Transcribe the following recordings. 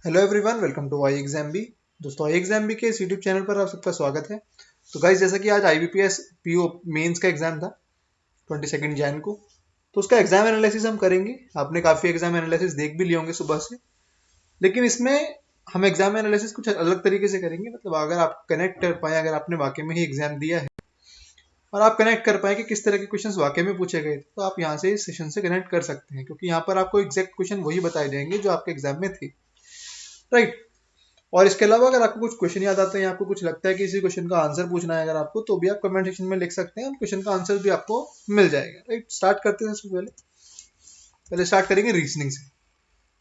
Hello everyone, welcome to Y exam B. दोस्तों, I exam B के इस YouTube channel पर आप सबका स्वागत है। तो गाइज, जैसा कि आज IBPS PO मेंस का एग्जाम था 22 जैन को, तो उसका एग्जाम एनालिसिस हम करेंगे। आपने काफ़ी एग्जाम एनालिसिस देख भी लिए होंगे सुबह से, लेकिन इसमें हम एग्जाम एनालिसिस कुछ अलग तरीके से करेंगे। मतलब अगर आप कनेक्ट कर पाए, अगर आपने वाकई में ही एग्जाम दिया है और आप कनेक्ट कर पाए कि किस तरह के क्वेश्चंस वाकई में पूछे गए थे, तो आप यहाँ से इस सेशन से कनेक्ट कर सकते हैं, क्योंकि यहाँ पर आपको एग्जैक्ट क्वेश्चन वही बताए जाएंगे जो आपके एग्जाम में थे, राइट। और इसके अलावा अगर आपको कुछ क्वेश्चन याद आते हैं, आपको कुछ लगता है कि इसी क्वेश्चन का आंसर पूछना है अगर आपको, तो भी आप कमेंट सेक्शन में लिख सकते हैं, क्वेश्चन का आंसर भी आपको मिल जाएगा, राइट। स्टार्ट करते हैं। सबसे पहले पहले स्टार्ट करेंगे रीजनिंग से।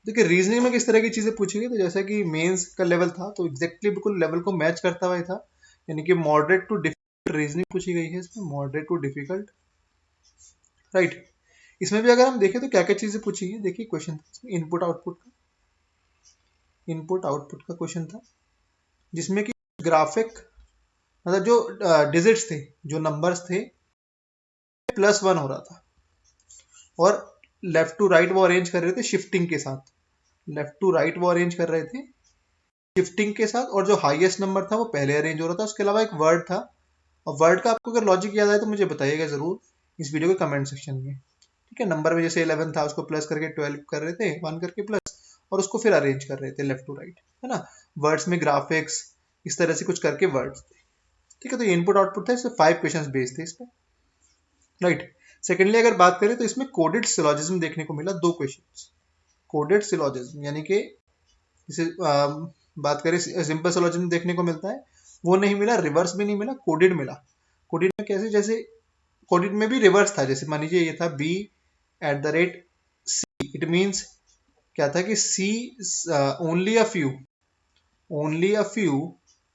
देखिए, रीजनिंग में किस तरह की चीजें पूछी गई, तो जैसा कि मेंस का लेवल था तो एग्जैक्टली बिल्कुल लेवल को मैच करता हुआ था, यानी कि मॉडरेट टू डिफिकल्ट रीजनिंग पूछी गई है इसमें, मॉडरेट टू डिफिकल्ट, राइट। इसमें भी अगर हम देखें तो क्या क्या चीजें पूछी गई, देखिए क्वेश्चन था इनपुट आउटपुट का क्वेश्चन था, जिसमें कि ग्राफिक, मतलब जो डिजिट्स थे, जो नंबर्स थे, +1 हो रहा था, और लेफ्ट टू राइट वो अरेंज कर रहे थे शिफ्टिंग के साथ। लेफ्ट टू राइट वो अरेंज कर रहे थे शिफ्टिंग के साथ, और जो हाईएस्ट नंबर था वो पहले अरेंज हो रहा था। उसके अलावा एक वर्ड था, और वर्ड का आपको अगर लॉजिक याद आए तो मुझे बताइएगा जरूर इस वीडियो के कमेंट सेक्शन में, ठीक है। नंबर में जैसे 11 था, उसको प्लस करके 12 कर रहे थे, 1 करके प्लस, और उसको फिर अरेंज कर रहे थे लेफ्ट टू राइट, है ना। वर्ड्स में ग्राफिक्स इस तरह से कुछ करके वर्ड्स थे, ठीक है। तो ये इनपुट आउटपुट था, इससे 5 क्वेश्चन बेस्ड थे इस पर, राइट। सेकेंडली अगर बात करें तो इसमें कोडेड सिलॉजिज्म देखने को मिला, 2 क्वेश्चन। कोडेड सिलॉजिज्म यानी कि जैसे बात करें सिंपल सिलॉजिज्म देखने को मिलता है, वो नहीं मिला, रिवर्स भी नहीं मिला, कोडेड मिला। कोडेड में कैसे, जैसे कोडेड में भी रिवर्स था, जैसे मान लीजिए ये था B@C, इट मीन्स क्या था कि C only a few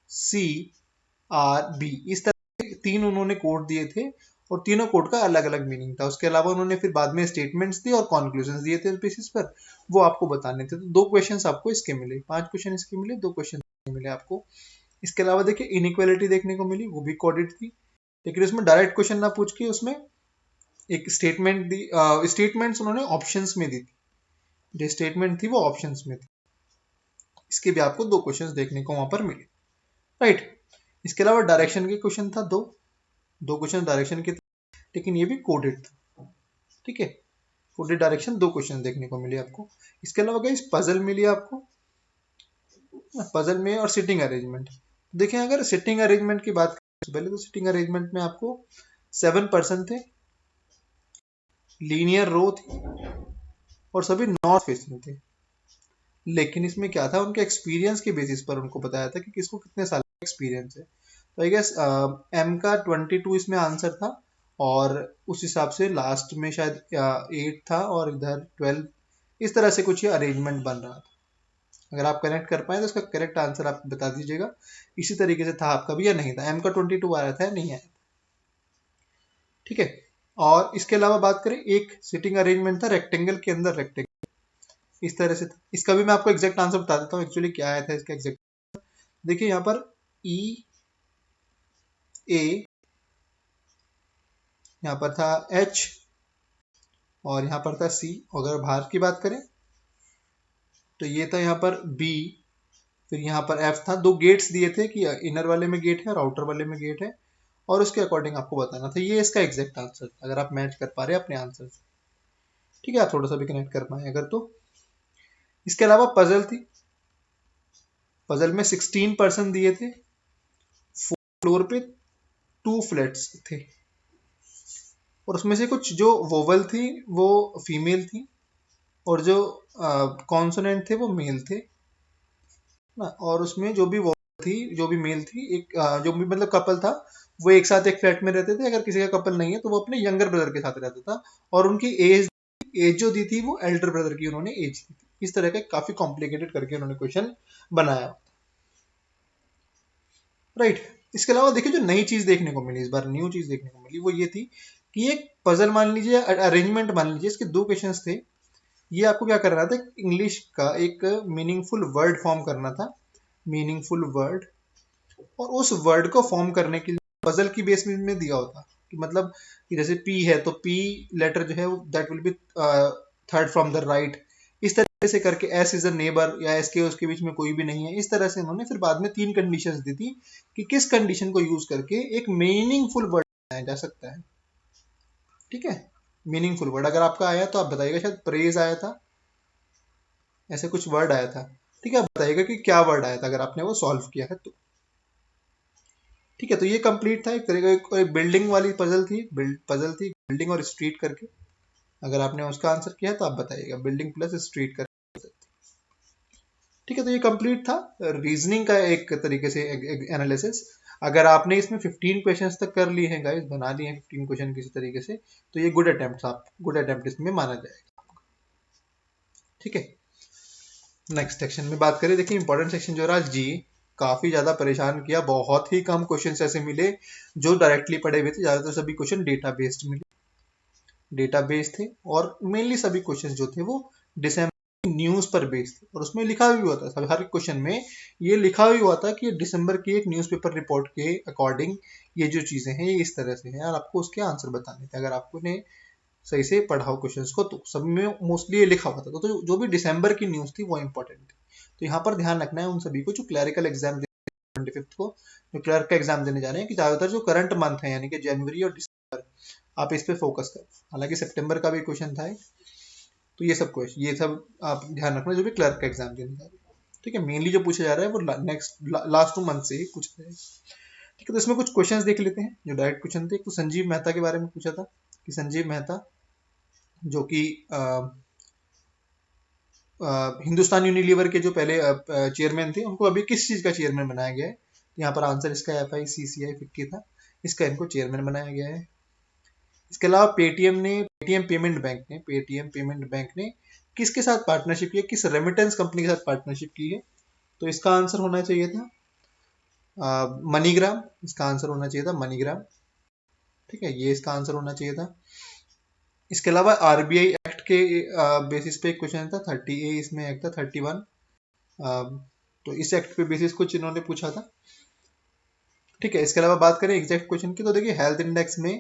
CRB, इस तरह के 3 उन्होंने कोड दिए थे, और तीनों कोड का अलग अलग मीनिंग था। उसके अलावा उन्होंने फिर बाद में स्टेटमेंट्स दिए और कॉन्क्लूजन दिए थे, बेसिस पर वो आपको बताने थे। तो 2 क्वेश्चन आपको इसके मिले, 5 क्वेश्चन इसके मिले, 2 क्वेश्चन मिले आपको। इसके अलावा देखिए इनइक्वालिटी देखने को मिली, वो भी कोडेड थी, लेकिन उसमें डायरेक्ट क्वेश्चन ना पूछ के उसमें एक स्टेटमेंट दी, स्टेटमेंट्स उन्होंने ऑप्शंस में दी थी, जो स्टेटमेंट थी वो ऑप्शंस में थी। इसके भी आपको 2 क्वेश्चन देखने को वहां पर मिले, राइट। इसके अलावा डायरेक्शन के क्वेश्चन था, दो क्वेश्चन डायरेक्शन के थे, लेकिन ये भी कोडेड था, ठीक है। कोडेड डायरेक्शन 2 क्वेश्चन देखने को मिले आपको। इसके अलावा गाइस पजल मिली आपको, पजल में, और सिटिंग अरेंजमेंट। देखिए, अगर सिटिंग अरेंजमेंट की बात करें तो पहले तो सिटिंग अरेंजमेंट में आपको 7% थे, लीनियर रो थी, और सभी नॉर्थ फेसिंग थे। लेकिन इसमें क्या था, उनके एक्सपीरियंस के बेसिस पर उनको बताया था कि किसको कितने साल का एक्सपीरियंस है। तो आई गेस M का 22 इसमें आंसर था, और उस हिसाब से लास्ट में शायद 8 था, और इधर 12, इस तरह से कुछ ये अरेंजमेंट बन रहा था। अगर आप कनेक्ट कर पाए तो इसका करेक्ट आंसर आप बता दीजिएगा। इसी तरीके से था आपका भी या नहीं था, M का 22 आया था या नहीं आया था, ठीक है। और इसके अलावा बात करें, एक सिटिंग अरेंजमेंट था रेक्टेंगल के अंदर रेक्टेंगल, इस तरह से था। इसका भी मैं आपको एग्जैक्ट आंसर बता देता हूँ एक्चुअली क्या आया था इसका एग्जैक्ट। देखिए यहाँ पर EA, यहाँ पर था H, और यहाँ पर था C। अगर बाहर की बात करें तो ये था यहाँ पर B, फिर यहाँ पर F था। 2 गेट्स दिए थे कि इनर वाले में गेट है और आउटर वाले में गेट है, और उसके अकॉर्डिंग आपको बताना था। ये इसका एग्जैक्ट आंसर था, अगर आप मैच कर पा रहे हैं अपने आंसर से, ठीक है। आप थोड़ा सा भी कनेक्ट कर पाए अगर तो। इसके अलावा पजल थी, पजल में 16% दिए थे, फ्लोर पे 2 फ्लैट्स थे, और उसमें से कुछ जो वोवल थी वो फीमेल थी, और जो कॉन्सोनेंट थे वो मेल थे ना। और उसमें जो भी वोवल थी, जो भी मेल थी, एक जो भी मतलब कपल था, वो एक साथ एक फ्लैट में रहते थे। अगर किसी का कपल नहीं है तो वो अपने यंगर ब्रदर के साथ रहता था, और उनकी एज जो दी थी वो एल्डर ब्रदर की उन्होंने एज दी थी। इस तरह का काफी कॉम्प्लिकेटेड करके उन्होंने क्वेश्चन बनाया, राइट। इसके अलावा देखिए, जो नई चीज देखने को मिली, इस बार न्यू चीज देखने को मिली, वो ये थी कि एक पजल मान लीजिए, अरेंजमेंट मान लीजिए, इसके 2 क्वेश्चंस थे। ये आपको क्या करना था, इंग्लिश का एक मीनिंगफुल वर्ड फॉर्म करना था, मीनिंगफुल वर्ड, और उस वर्ड को फॉर्म करने के लिए पजल की बेस में दिया होता, कि मतलब कि जैसे P है तो P लेटर जो है that will be third from the right, इस तरह ऐसे करके एस इज अ नेबर या एस के उसके बीच में कोई भी नहीं है, इस तरह से उन्होंने फिर बाद में 3 कंडीशंस दी थी कि किस कंडीशन को यूज करके एक मीनिंगफुल वर्ड बनाया जा सकता है। ठीक है, मीनिंगफुल वर्ड अगर आपका आया तो आप बताइएगा, शायद प्रेज आया था, ऐसे कुछ वर्ड आया था। ठीक है, आप बताइएगा कि क्या वर्ड आया था अगर आपने वो सॉल्व किया है तो। ठीक है, तो ये कंप्लीट था एक तरीके की बिल्डिंग वाली पजल थी, बिल्डिंग और स्ट्रीट करके। अगर आपने उसका आंसर किया तो आप बताइएगा, बिल्डिंग प्लस स्ट्रीट करके। ठीक है, तो ये कंप्लीट था रीजनिंग का एक तरीके से एनालिसिस। अगर आपने इसमें 15 क्वेश्चंस तक कर लिए हैं गाइस, बना लिए हैं 15 क्वेश्चन किसी तरीके से, तो ये गुड अटेम्प्ट इसमें माना जाएगा। ठीक है, नेक्स्ट सेक्शन में बात करें। देखिए इंपॉर्टेंट सेक्शन जो रहा जी, काफी ज्यादा परेशान किया, बहुत ही कम क्वेश्चन ऐसे मिले जो डायरेक्टली पढ़े हुए थे, ज्यादातर सभी क्वेश्चन डेटा बेस्ड मिले, डेटा बेस्ड थे, और मेनली सभी क्वेश्चन जो थे वो दिसंबर न्यूज पर बेस्ड थे, और उसमें लिखा भी हुआ था, हर क्वेश्चन में ये लिखा भी हुआ था कि दिसंबर की एक न्यूज़पेपर रिपोर्ट के अकॉर्डिंग ये जो चीजें हैं ये इस तरह से हैं, और आपको उसके आंसर बताने थे अगर आपको ने सही से पढ़ाओ क्वेश्चंस को, तो सब में मोस्टली ये लिखा हुआ था। तो जो भी दिसंबर की न्यूज थी वो इंपॉर्टेंट थी। तो यहाँ पर ध्यान रखना है उन सभी को जो क्लरिकल एग्जाम 25 को जो क्लर्क का एग्जाम देने जा रहे हैं, कि ज्यादातर जो करंट मंथ है यानी कि जनवरी और दिसंबर, आप इस पे फोकस करें। हालांकि सितंबर का भी क्वेश्चन था, तो ये सब क्वेश्चन, ये सब आप ध्यान रखना जो भी क्लर्क का एग्जाम देने जा रहे हैं। ठीक है, मेनली जो पूछा जा रहा है वो नेक्स्ट लास्ट 2 मंथ से ही पूछा जाएगा। ठीक है, तो इसमें कुछ क्वेश्चंस देख लेते हैं जो डायरेक्ट क्वेश्चन थे। तो संजीव मेहता के बारे में पूछा था कि संजीव मेहता जो कि हिंदुस्तान यूनिलीवर के जो पहले चेयरमैन थे, उनको अभी किस चीज का चेयरमैन बनाया गया है? तो यहाँ पर आंसर इसका FICCI फिक्की था, इसका इनको चेयरमैन बनाया गया है। इसके अलावा पेटीएम पेमेंट बैंक ने किसके साथ पार्टनरशिप की है, किस रेमिटेंस कंपनी के साथ पार्टनरशिप की है? तो इसका आंसर होना चाहिए था मनीग्राम, इसका आंसर होना चाहिए था मनीग्राम। ठीक है, ये इसका आंसर होना चाहिए था। इसके अलावा RBI एक्ट के बेसिस पे एक क्वेश्चन था 30A, इसमें एक्ट था 31, तो इस एक्ट पे बेसिस कुछ इन्होंने पूछा था। ठीक है, इसके अलावा बात करें एग्जैक्ट क्वेश्चन की, तो देखिए हेल्थ इंडेक्स में,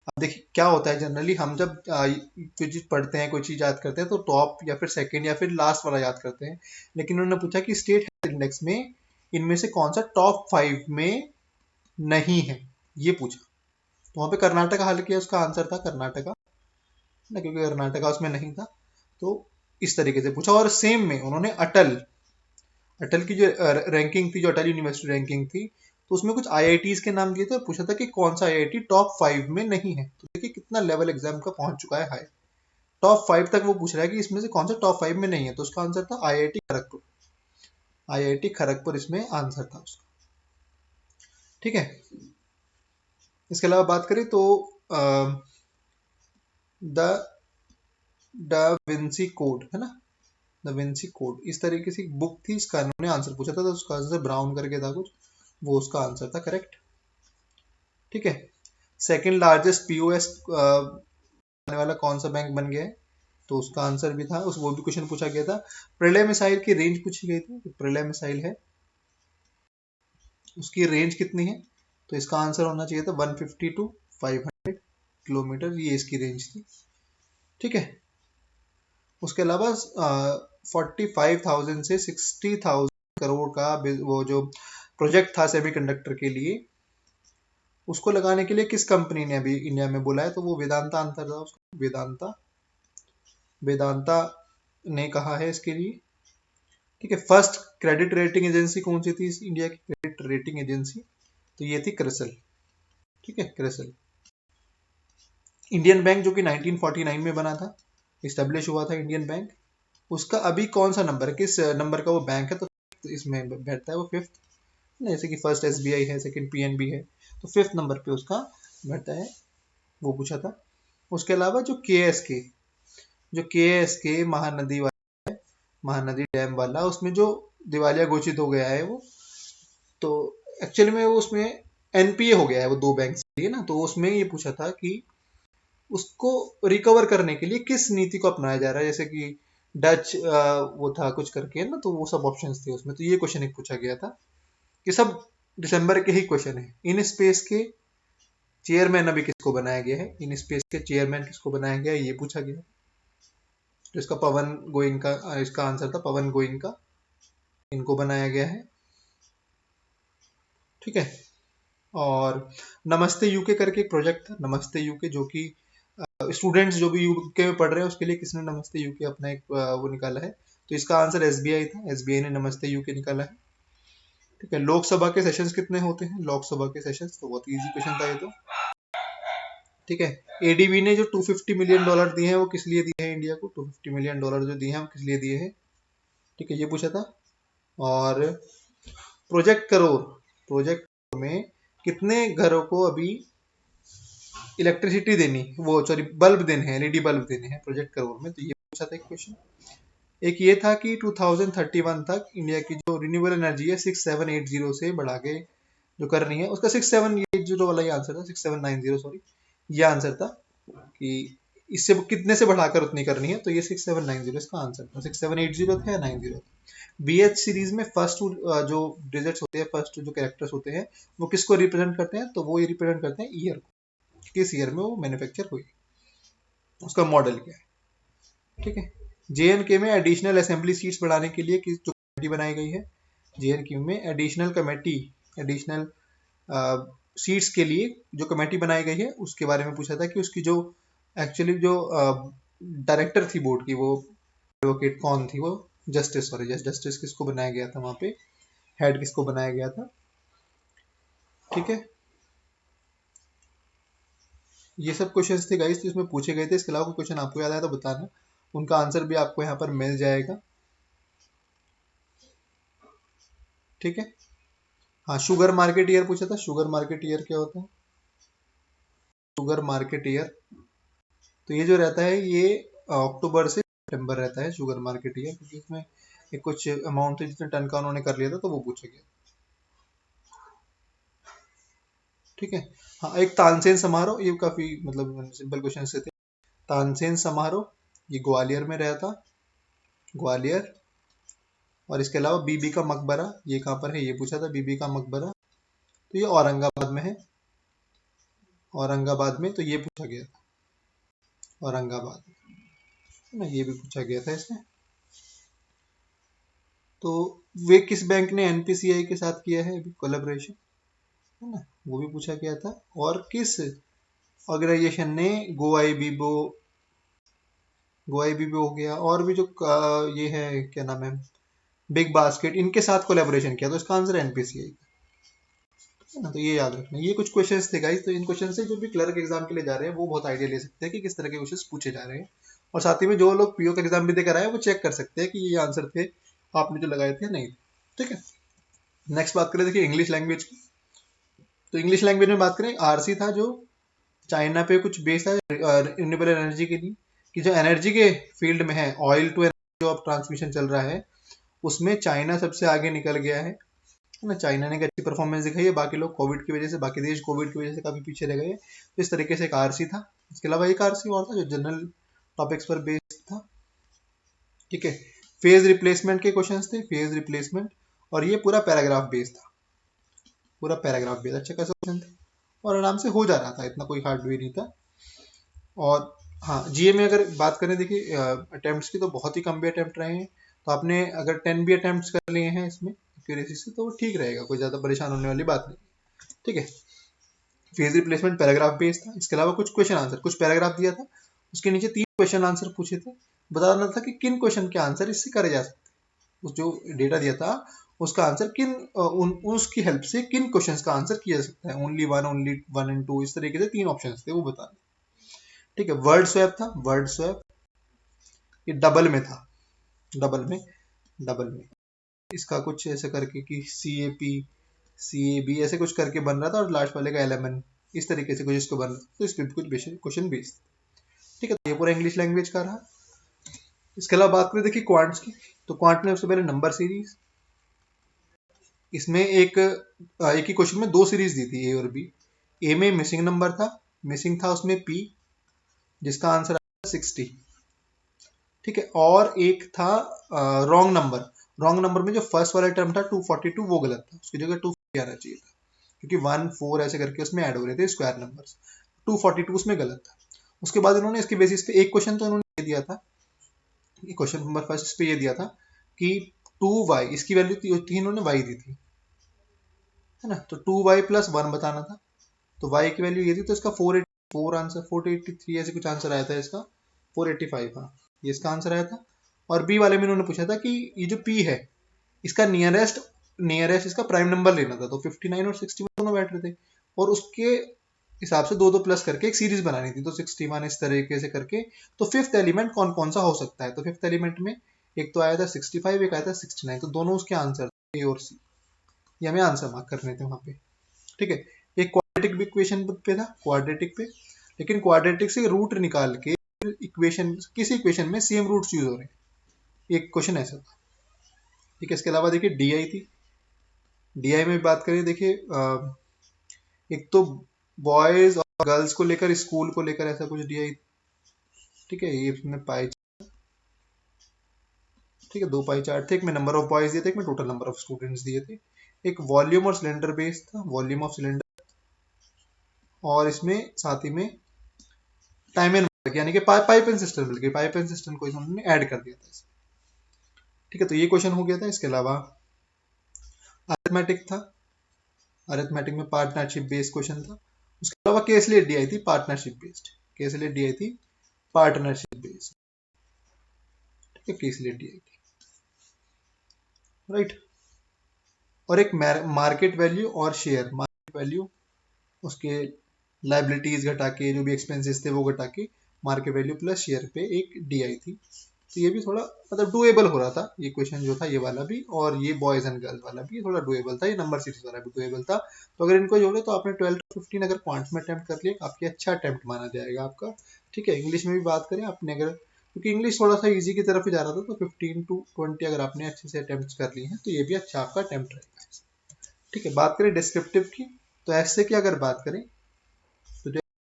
अब देखिए क्या होता है जनरली, हम जब कोई चीज पढ़ते हैं, कोई चीज याद करते हैं, तो टॉप या फिर सेकंड या फिर लास्ट वाला याद करते हैं। लेकिन उन्होंने पूछा कि स्टेट हेल्थ इंडेक्स में इनमें से कौन सा टॉप 5 में नहीं है, ये पूछा। तो वहां पे कर्नाटका हल किया, उसका आंसर था कर्नाटका ना, क्योंकि कर्नाटका उसमें नहीं था। तो इस तरीके से पूछा, और सेम में उन्होंने अटल की जो रैंकिंग थी, जो अटल यूनिवर्सिटी रैंकिंग थी, तो उसमें कुछ IITs के नाम दिए थे और पूछा था कि कौन सा IIT टॉप 5 में नहीं है। तो देखिए कितना लेवल एग्जाम का पहुंच चुका है हाई, टॉप 5 तक वो पूछ रहा है कि इसमें से कौन सा टॉप 5 में नहीं है। तो उसका आंसर था IIT खड़गपुर इसमें आंसर था उसका। ठीक है, इसके अलावा बात करें तो द द विंसी कोड है ना, द विंसी कोड इस तरीके से एक बुक थी, इसका इन्होंने आंसर पूछा था, तो उसका आंसर ब्राउन करके था कुछ, वो उसका आंसर था करेक्ट। ठीक है, सेकंड लार्जेस्ट POS आने वाला कौन सा बैंक बन गया है? तो उसका आंसर भी था, उस वो भी क्वेश्चन पूछा गया था। प्रलय मिसाइल की रेंज पूछी गई थी, तो प्रलय मिसाइल है उसकी रेंज कितनी है? तो इसका आंसर होना चाहिए था 150 to 500 किलोमीटर, ये इसकी रेंज थी। ठीक है, उसके अलावा 45,000 से 60,000 करोड़ का वो जो प्रोजेक्ट था सेमीकंडक्टर के लिए, उसको लगाने के लिए किस कंपनी ने अभी इंडिया में बोला है? तो वो वेदांता आंसर था उसका, वेदांता ने कहा है इसके लिए। ठीक है, फर्स्ट क्रेडिट रेटिंग एजेंसी कौन सी थी इंडिया की क्रेडिट रेटिंग एजेंसी? तो ये थी क्रिसल। ठीक है, क्रिसल। इंडियन बैंक जो कि 1949 में बना था, इस्टेब्लिश हुआ था इंडियन बैंक, उसका अभी कौन सा नंबर है, किस नंबर का वो बैंक है? तो इसमें बैठता है वो 5th, जैसे कि फर्स्ट SBI है, सेकंड PNB है, तो 5th नंबर पे उसका बैठता है, वो पूछा था। उसके अलावा जो KSK महानदी डैम वाला, उसमें जो दिवालिया घोषित हो गया है वो, तो एक्चुअली में वो उसमें NPA हो गया है वो 2 बैंक से ना, तो उसमें ये पूछा था कि उसको रिकवर करने के लिए किस नीति को अपनाया जा रहा है, जैसे कि डच वो था कुछ करके ना, तो वो सब ऑप्शंस थे उसमें। तो ये क्वेश्चन एक पूछा गया था, ये सब दिसंबर के ही क्वेश्चन है। इन स्पेस के चेयरमैन अभी किसको बनाया गया है, इन स्पेस के चेयरमैन किसको बनाया गया है, ये पूछा गया। तो इसका पवन गोइंग का इसका आंसर था पवन गोइंग का, इनको बनाया गया है। ठीक है। और नमस्ते यूके करके एक प्रोजेक्ट था, नमस्ते यूके, जो कि स्टूडेंट्स जो भी यूके में पढ़ रहे हैं उसके लिए किसने नमस्ते यूके अपना एक वो निकाला है, तो इसका आंसर एसबीआई था, एसबीआई ने नमस्ते यूके निकाला है। ठीक है। लोकसभा के सेशंस कितने होते हैं, लोकसभा के सेशंस, तो बहुत इजी क्वेश्चन था ये तो। ठीक है। एडीबी ने जो $250 मिलियन दिए हैं वो किस लिए दिए हैं इंडिया को, $250 मिलियन जो दिए हैं वो किस लिए दिए हैं। ठीक है, ये पूछा था। और प्रोजेक्ट करोड़, प्रोजेक्ट में कितने घरों को अभी इलेक्ट्रिसिटी देनी, वो सॉरी बल्ब देने हैं, एलईडी बल्ब देने हैं प्रोजेक्ट करोड़ में, तो ये पूछा था एक क्वेश्चन। एक ये था कि 2031 तक इंडिया की जो रिन्यूएबल एनर्जी है 6780 से बढ़ा के जो करनी है, उसका 6780 वाला ही आंसर था, 6790 सॉरी, ये आंसर था कि इससे कितने से बढ़ाकर उतनी करनी है, तो ये 6790 इसका आंसर था। 6780 था या 90 था। बीएच सीरीज में फर्स्ट जो डिजिट्स होते हैं, फर्स्ट जो कैरेक्टर्स होते हैं, वो किसको रिप्रेजेंट करते हैं, तो वो ये रिप्रेजेंट करते हैं ईयर को, किस ईयर में वो मैन्युफैक्चर हुई, उसका मॉडल क्या है। ठीक है। जेएनके में एडिशनल असेंबली सीट्स बढ़ाने के लिए किस जो कमेटी बनाई गई है, जेएनके में एडिशनल कमेटी, एडिशनल सीट्स के लिए जो कमेटी बनाई गई है उसके बारे में पूछा था कि उसकी जो एक्चुअली जो डायरेक्टर थी बोर्ड की, वो एडवोकेट कौन थी, वो जस्टिस, सॉरी जस्टिस किसको बनाया गया था वहां पे, हेड किसको बनाया गया था। ठीक है। ये सब क्वेश्चंस थे गाइस, तो इसमें पूछे गए थे। इसके अलावा कोई क्वेश्चन आपको याद आया तो बताना, उनका आंसर भी आपको यहाँ पर मिल जाएगा। ठीक है। हाँ, शुगर मार्केट ईयर पूछा था, शुगर मार्केट ईयर क्या होता है, शुगर मार्केट ईयर, तो ये जो रहता है ये अक्टूबर से सितंबर रहता है शुगर मार्केट ईयर, क्योंकि इसमें एक कुछ अमाउंट थे जितने टन का उन्होंने कर लिया था, तो वो पूछा गया। ठीक है। हाँ, एक तानसेन समारोह, ये काफी मतलब सिंपल क्वेश्चन से थे। तानसेन समारोह ये ग्वालियर में रहता, ग्वालियर। और इसके अलावा बीबी का मकबरा ये कहाँ पर है, ये पूछा था, बीबी का मकबरा, तो ये औरंगाबाद में है, औरंगाबाद में, तो ये पूछा गया था, औरंगाबाद में ना, ये भी पूछा गया था इसमें। तो वे किस बैंक ने एनपीसीआई के साथ किया है अभी कोलैबोरेशन, है ना, वो भी पूछा गया था। और किस ऑर्गेनाइजेशन ने गोआई बीबो हो गया, और भी जो ये है क्या नाम है, बिग बास्केट, इनके साथ कोलैबोरेशन किया, तो इसका आंसर एनपीसीआई है ना, तो ये याद रखना। ये कुछ क्वेश्चंस थे गाइस, तो इन क्वेश्चन से जो भी क्लर्क एग्जाम के लिए जा रहे हैं वो बहुत आइडिया ले सकते हैं कि किस तरह के क्वेश्चंस पूछे जा रहे हैं। और साथ ही में जो लोग पीओ का एग्जाम भी देकर आए वो चेक कर सकते हैं कि ये आंसर थे आपने जो लगाए थे नहीं थे। ठीक है। नेक्स्ट बात करें, देखिए इंग्लिश लैंग्वेज की। तो इंग्लिश लैंग्वेज में बात करें, आरसी था जो चाइना पे कुछ बेस्ड है रिन्यूएबल एनर्जी के लिए, कि जो एनर्जी के फील्ड में है, ऑयल टू एनर्जी जो अब ट्रांसमिशन चल रहा है, उसमें चाइना सबसे आगे निकल गया है ना, चाइना ने अच्छी परफॉर्मेंस दिखाई है, बाकी लोग कोविड की वजह से, बाकी देश कोविड की वजह से काफी पीछे रह गए। तो इस तरीके से एक आरसी था। इसके अलावा एक आरसी और था जो जनरल टॉपिक्स पर बेस्ड था। ठीक है। फेज रिप्लेसमेंट के क्वेश्चंस थे, फेज रिप्लेसमेंट, और ये पूरा पैराग्राफ बेस्ड था, पूरा पैराग्राफ बेस्ड, अच्छा खासा क्वेश्चन थे और आराम से हो जा रहा था, इतना कोई हार्ड भी नहीं था। और हाँ, जीए में अगर बात करें, देखिए अटेम्प्ट्स की तो बहुत ही कम भी अटेम्प्ट रहे हैं, तो आपने अगर 10 भी अटेम्प्ट्स कर लिए हैं इसमें एक्यूरेसी से, तो वो ठीक रहेगा, कोई ज़्यादा परेशान होने वाली बात नहीं। ठीक है। फेज रिप्लेसमेंट पैराग्राफ बेस्ड था। इसके अलावा कुछ क्वेश्चन आंसर, कुछ पैराग्राफ दिया था, उसके नीचे 3 क्वेश्चन आंसर पूछे थे, बताना था कि किन क्वेश्चन के आंसर इससे करे जा सकते, उस जो डेटा दिया था उसका आंसर किन उसकी हेल्प से किन क्वेश्चंस का आंसर किया जा सकता है, ओनली वन एंड टू, इस तरीके से 3 ऑप्शन थे वो बताने। ठीक है। वर्ड स्वैप था, वर्ड स्वैप ये डबल में था, डबल में, डबल में, इसका कुछ ऐसे करके कि CAP ऐसे कुछ करके बन रहा था, और लास्ट वाले का LMN, इस तरीके से कुछ इसको बन रहा था, तो इस पर कुछ क्वेश्चन बेस्ड। ठीक है। तो ये पूरा इंग्लिश लैंग्वेज का रहा। इसके अलावा बात करें देखिए क्वांट्स की, तो क्वांट में सबसे पहले नंबर सीरीज, इसमें एक ही क्वेश्चन में 2 सीरीज दी थी, ए और बी। ए में मिसिंग नंबर था, मिसिंग था उसमें P, जिसका आंसर आया 60। ठीक है। और एक था रॉन्ग नंबर, रॉन्ग नंबर में जो फर्स्ट वाला टर्म था 242 वो गलत था, उसकी जगह 250 आना चाहिए था, क्योंकि 1 4 ऐसे करके उसमें ऐड हो रहे थे स्क्वायर नंबर्स, 242 उसमें गलत था। उसके बाद इन्होंने इसके बेसिस पे एक क्वेश्चन तो इन्होंने दे दिया था क्वेश्चन नंबर फर्स्ट इस पे ये दिया था कि 2y, इसकी वैल्यू थी इन्होंने y दी थी, है ना, तो 2y प्लस 1 बताना था। तो y की वैल्यू ये थी, तो इसका 484 आंसर, 483 ऐसे कुछ आंसर आया था इसका, 485, हाँ ये इसका आंसर आया था। और बी वाले में इन्होंने पूछा था कि ये जो p है इसका नियरेस्ट इसका प्राइम नंबर लेना था, तो 59 और 61 दोनों बैठ रहे थे, और उसके हिसाब से दो दो प्लस करके एक सीरीज बनानी थी, तो 61 इस तरीके से करके। तो फिफ्थ एलिमेंट कौन कौन सा हो सकता है, तो फिफ्थ एलिमेंट में एक तो आया था 65, एक आया था 69, तो दोनों उसके आंसर ए और सी, ये हमें आंसर मार्क करने थे वहां पे, ठीक है। एक क्वाड्रेटिक इक्वेशन पे था, क्वाड्रेटिक पे, लेकिन क्वाड्रेटिक से रूट निकाल के इक्वेशन, किसी इक्वेशन में सेम रूट्स यूज हो रहे हैं, एक क्वेश्चन ऐसा था, ठीक है। इसके अलावा देखिए डी आई थी, डी आई में बात करें, देखिए एक तो बॉयज और गर्ल्स को लेकर, स्कूल को लेकर ऐसा कुछ डी आई, ठीक है। ये इसमें पाई, ठीक है, दो पाई चार्ट थे, एक में नंबर ऑफ बॉयज दिए थे, एक में टोटल नंबर ऑफ स्टूडेंट्स दिए थे। एक वॉल्यूम और सिलेंडर बेस्ड था, वॉल्यूम ऑफ सिलेंडर, और इसमें साथ ही में टाइम एंड वर्क, यानी कि पाइप एंड सिस्टम मिल गई, पाइप एंड सिस्टम को इन्होंने ऐड कर दिया था इसमें, ठीक है। तो ये क्वेश्चन हो गया था। इसके अलावा अरिथमेटिक था, अरिथमेटिक में पार्टनरशिप बेस्ड क्वेश्चन था। उसके अलावा केस लिए डी आई थी पार्टनरशिप बेस्ड, केस लिए डी आई थी पार्टनरशिप बेस्ड, ठीक है, केस लिए डी आई थी, राइट। और एक मार्केट वैल्यू और शेयर, मार्केट वैल्यू उसके लाइबिलिटीज घटा के, जो भी एक्सपेंसेस थे वो घटा के, मार्केट वैल्यू प्लस शेयर पे एक डी आई थी। तो ये भी थोड़ा मतलब डुएबल हो रहा था ये क्वेश्चन जो था, ये वाला भी, और ये बॉयज एंड गर्ल्स वाला भी थोड़ा डुएबल था, ये नंबर सीरीज वाला भी डुएबल था। तो अगर इनको जोड़े तो आपने 12 to 15 अगर क्वांट्स में अटेम्प्ट कर लिया, काफी अच्छा अटेम्प्ट माना जाएगा आपका, ठीक है। इंग्लिश में भी बात करें आपने अगर, क्योंकि इंग्लिश थोड़ा सा इजी की तरफ ही जा रहा था, तो 15 to 20 अगर आपने अच्छे से अटेम्प्ट कर लिए हैं तो ये भी अच्छा आपका अटेम्प्ट रहेगा, ठीक है। बात करें डिस्क्रिप्टिव की, तो ऐसे की अगर बात करें तो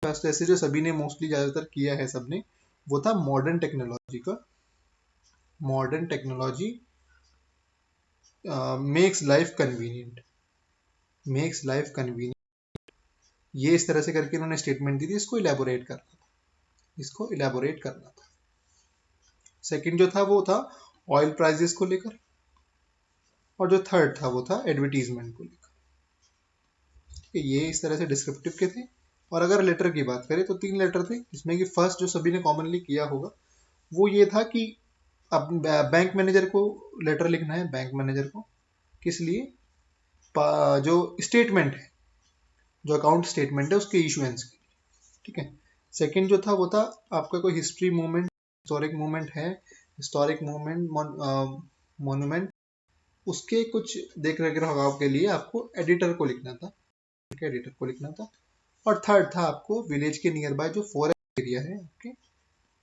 फर्स्ट ऐसे जो सभी ने मोस्टली ज्यादातर किया है सबने, वो था मॉडर्न टेक्नोलॉजी का, modern technology makes life convenient, makes life convenient, ये इस तरह से करके इन्होंने स्टेटमेंट दी थी, इसको इलेबोरेट करना था, इसको इलेबोरेट करना था। सेकंड जो था वो था ऑयल प्राइसेस को लेकर, और जो थर्ड था वो था एडवर्टीजमेंट को लेकर, ठीक है। ये इस तरह से डिस्क्रिप्टिव के थे। और अगर लेटर की बात करें तो 3 लेटर थे, जिसमें कि फर्स्ट जो सभी ने कॉमनली किया होगा वो ये था कि अब बैंक मैनेजर को लेटर लिखना है, बैंक मैनेजर को, किस लिए, जो स्टेटमेंट है, जो अकाउंट स्टेटमेंट है उसके इशुएंस के लिए, ठीक है। सेकंड जो था वो था आपका कोई हिस्ट्री मूवमेंट, हिस्टोरिक मूवमेंट है, हिस्टोरिक मूवमेंट मोन्यूमेंट, उसके कुछ देख रखाव के लिए आपको एडिटर को लिखना था, ठीक है, एडिटर को लिखना था। और थर्ड था आपको विलेज के नियर बाय जो फॉरेस्ट एरिया है आपके,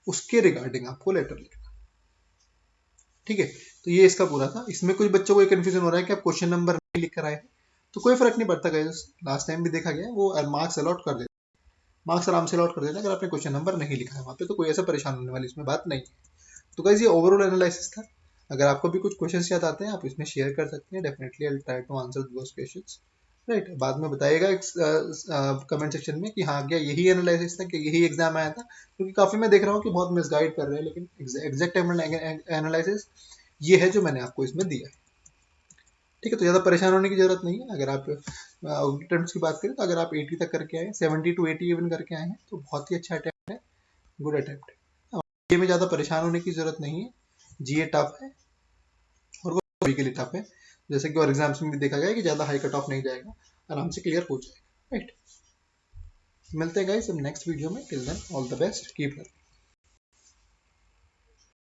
उसके रिगार्डिंग आपको लेटर लिखना, ठीक है। तो ये इसका पूरा था। इसमें कुछ बच्चों को कंफ्यूजन हो रहा है कि आप क्वेश्चन नंबर नहीं लिख कर आए, तो कोई फर्क नहीं पड़ता गाइस, लास्ट टाइम भी देखा गया वो मार्क्स अलॉट कर देते, मार्क्स आराम से अलॉट कर देते अगर आपने क्वेश्चन नंबर नहीं लिखा है वहाँ पे, तो कोई ऐसा परेशान होने वाली इसमें बात नहीं है। तो गाइस ये ओवरऑल एनालिसिस था। अगर आपको भी कुछ क्वेश्चंस याद आते हैं आप इसमें शेयर कर सकते हैं, definitely I will try to answer those questions, right. बाद में बताइएगा कमेंट सेक्शन में कि हाँ क्या यही एनालिसिस था, कि यही एग्जाम आया था, क्योंकि काफी मैं देख रहा हूँ कि बहुत मिसगाइड कर रहे हैं, लेकिन एग्जैक्ट एनालिसिस ये है जो मैंने आपको इसमें दिया है, ठीक है। तो ज़्यादा परेशान होने की जरूरत नहीं है। अगर आप अटेम्प्ट की बात करें तो अगर आप 80 तक करके आए, 70 to 80 इवन करके आए हैं, तो बहुत ही अच्छा अटेम्प्ट है, गुड अटेम्प्ट है। ये में ज़्यादा परेशान होने की जरूरत नहीं है, जीए टफ है और वो सभी के लिए टफ है, जैसे कि और एग्जाम्स में भी देखा गया है कि ज़्यादा हाई कट ऑफ नहीं जाएगा, आराम से क्लियर हो जाएगा, राइट। मिलते हैं गाइस अब नेक्स्ट वीडियो में, till then all the best, keep learning.